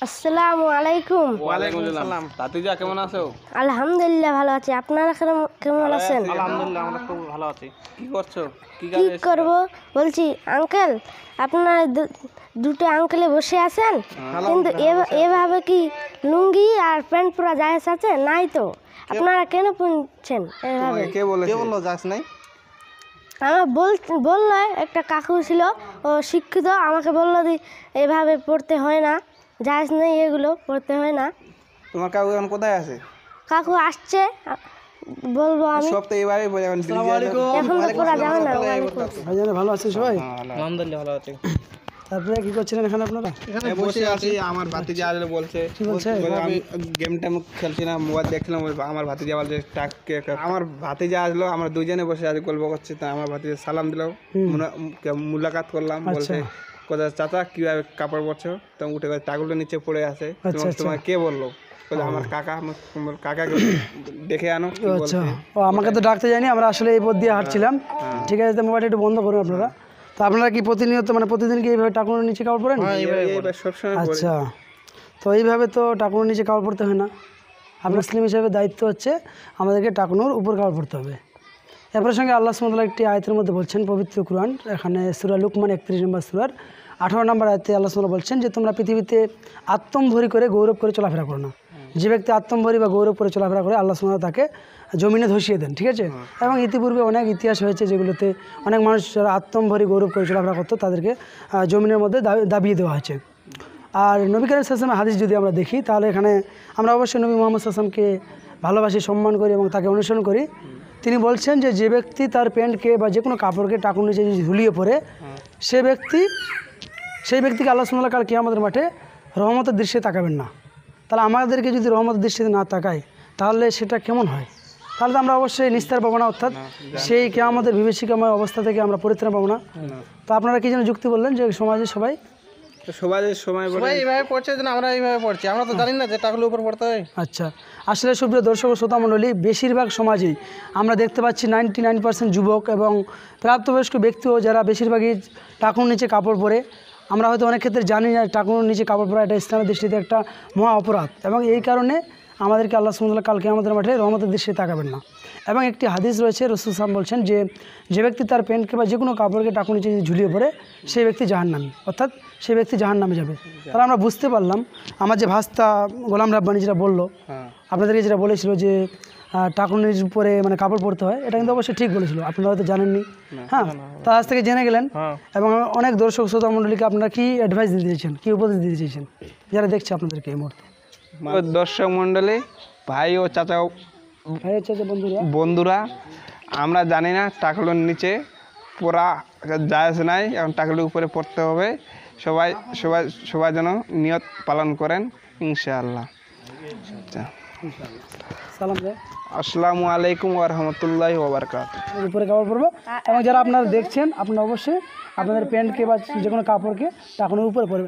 আসসালামু আলাইকুম। ওয়ালাইকুম আসসালাম। তাতিজা কেমন আছো? আলহামদুলিল্লাহ ভালো আছি, আপনারা কেমন আছেন? আলহামদুলিল্লাহ আমরা খুব ভালো আছি। কি করছো? কি করব বলছি আঙ্কেল, আপনারা দুটো আঙ্কেলে বসে আছেন, কিন্তু এভাবে কি লুঙ্গি আর প্যান্ট পরা জায়েজ আছে? নাই তো, আপনারা কেন পরছেন এভাবে? কে বললো যাস নাই? আমার বললো একটা কাকু ছিল, ও শিক্ষিত, আমাকে বললো যে এভাবে পড়তে হয় না, জায়েজ নেই, এগুলো পড়তে হয় না। তোমার কাকু এখন কোথায় আছে? কাকু আসছে, বলবো আমি। সব তো এইভাবে বলে এখন এখন তো পড়া যাবে না। ভাইজান ভালো আছেন সবাই? আলহামদুলিল্লাহ ভালো আছি। তারপরে কি করছিলেন এখানে আপনারা? এখানে বসে আছি। আমার ভাতিজা আসলে বলছে কি বলছে? আমি গেম টেম খেলছি না, মোবাইল দেখছিলাম। আমার ভাতিজা বলছে আমার ভাতিজা আসলো, আমরা দুইজনে বসে আছি, গল্প করছি। তা আমার ভাতিজা সালাম দিল, মুলাকাত করলাম। বলছে কোথায় চাচা কিভাবে কাপড় পরছো? তো উঠে টাগুলো নিচে পড়ে আছে। তোমার কে বললো? আমার কাকা। কাকাকে দেখে আনো। আচ্ছা, ও আমাকে তো ডাকতে যায়নি, আমরা আসলে এই পথ দিয়ে হাঁটছিলাম। ঠিক আছে, মোবাইলটা একটু বন্ধ করুন আপনারা। তো আপনারা কি প্রতিনিয়ত মানে প্রতিদিন কি এইভাবে টাকুনের নিচে কাপড় পরেন? সবসময়। আচ্ছা, তো এইভাবে তো টাকুনের নিচে কাপড় পরতে হয় না। আপনার মুসলিম হিসেবে দায়িত্ব হচ্ছে আমাদেরকে টাকুনোর উপর কাপড় পরতে হবে। এরপর সঙ্গে আল্লাহ সুবহানাহু ওয়া তাআলা একটি আয়াতের মধ্যে বলছেন, পবিত্র কুরআন, এখানে সূরা লুকমান 31 নম্বর সূরার 18 নম্বর আয়াতে আল্লাহ সুবহানাহু ওয়া তাআলা বলছেন যে তোমরা পৃথিবীতে আত্মম্ভরি করে গৌরব করে চলাফেরা করো না। যে ব্যক্তি আত্মম্ভরি বা গৌরব করে চলাফেরা করে আল্লাহ সুবহানাহু ওয়া তাআলা তাকে জমিনে ধসিয়ে দেন। ঠিক আছে, এবং ইতিপূর্বে অনেক ইতিহাস হয়েছে যেগুলোতে অনেক মানুষ যারা আত্মম্ভরি গৌরব করে চলাফেরা করতো তাদেরকে জমিনের মধ্যে দাবিয়ে দেওয়া হয়েছে। আর নবী করিম সাল্লাল্লাহু আলাইহি ওয়াসাল্লামের হাদিস যদি আমরা দেখি, তাহলে এখানে আমরা অবশ্যই নবী মুহাম্মদ সাল্লাল্লাহু আলাইহি ওয়াসাল্লামকে ভালোবাসি, সম্মান করি এবং তাকে অনুসরণ করি। তিনি বলছেন যে যে ব্যক্তি তার প্যান্টকে বা যে কোনো কাপড়কে টাকুর নিচে যদি ঝুলিয়ে পড়ে, সেই ব্যক্তিকে আল্লাহ সুবহানাহু ওয়া তাআলা কাল কিয়ামতের মাঠে রহমতের দৃশ্যে তাকাবেন না। তাহলে আমাদেরকে যদি রহমতের দৃষ্টিতে না তাকায়, তাহলে সেটা কেমন হয়? তাহলে তো আমরা অবশ্যই নিস্তার পাবো না, অর্থাৎ সেই কিয়ামতের বিভীষিকাময় অবস্থা থেকে আমরা পরিত্রাণ পাবো না। তো আপনারা কি যেন যুক্তি বললেন যে সমাজে সবাই এইভাবে পড়ছে, আমরা এইভাবে পড়ছি, আমরা তো জানি না যে টাকুর উপর পড়তে হয়। আচ্ছা, আসলে সুপ্রিয় দর্শক ও শ্রোতা মণ্ডলী, বেশিরভাগ সমাজেই আমরা দেখতে পাচ্ছি 99% যুবক এবং প্রাপ্তবয়স্ক ব্যক্তিও যারা বেশিরভাগই টাকুর নিচে কাপড় পরে। আমরা হয়তো অনেক ক্ষেত্রে জানি না টাকুর নিচে কাপড় পরা এটা ইসলামের দৃষ্টিতে একটা মহা অপরাধ, এবং এই কারণে আমাদেরকে আল্লাহ সুবহানাহু ওয়া তাআলা কাল কিয়ামতের মাঠে রহমতের দৃষ্টিতে তাকাবেন না। এবং একটি হাদিস রয়েছে, রাসূল সাল্লাল্লাহু আলাইহি ওয়াসাল্লাম বলছেন যে যে ব্যক্তি তার প্যান্টকে বা যে কোনো কাপড়কে টাকুর নিচে ঝুলিয়ে পড়ে, সেই ব্যক্তি জাহান্নামী, অর্থাৎ সেই ব্যক্তি জাহান্নামে যাবে। তাহলে আমরা বুঝতে পারলাম আমার যে ভাস্তা গোলাম রাব্বানি যেটা বললো, আপনাদেরকে যেটা বলেছিল যে টাকুনের উপরে মানে কাপড় পরতে হয়, এটা কিন্তু অবশ্যই ঠিক বলেছিল, আপনারা হয়তো জানেননি। হ্যাঁ, তা আজ থেকে জেনে গেলেন। এবং অনেক দর্শক শ্রোতা মণ্ডলীকে আপনারা কি অ্যাডভাইস দিতে চাইছেন, কি উপদেশ দিতে চাইছেন যারা দেখছে আপনাদেরকে এই মুহূর্তে? দর্শক মণ্ডলী, ভাই ও চাচা, বন্ধুরা, আমরা জানি না টাকুলোর নিচে পড়া জায়েজ নাই, এখন টাকুলোর উপরে পড়তে হবে। সবাই সবাই সবাই যেন নিয়ত পালন করেন ইনশাআল্লাহ। সালাম ভাই। আসসালামু আলাইকুম ওয়া রাহমাতুল্লাহি ওয়া বারাকাতুহু। উপরে কাপড় পরবো, এবং যারা আপনারা দেখছেন আপনারা অবশ্যই আপনাদের প্যান্টকে বা যে কোনো কাপড়কে টাকুনের উপরে পরবেন।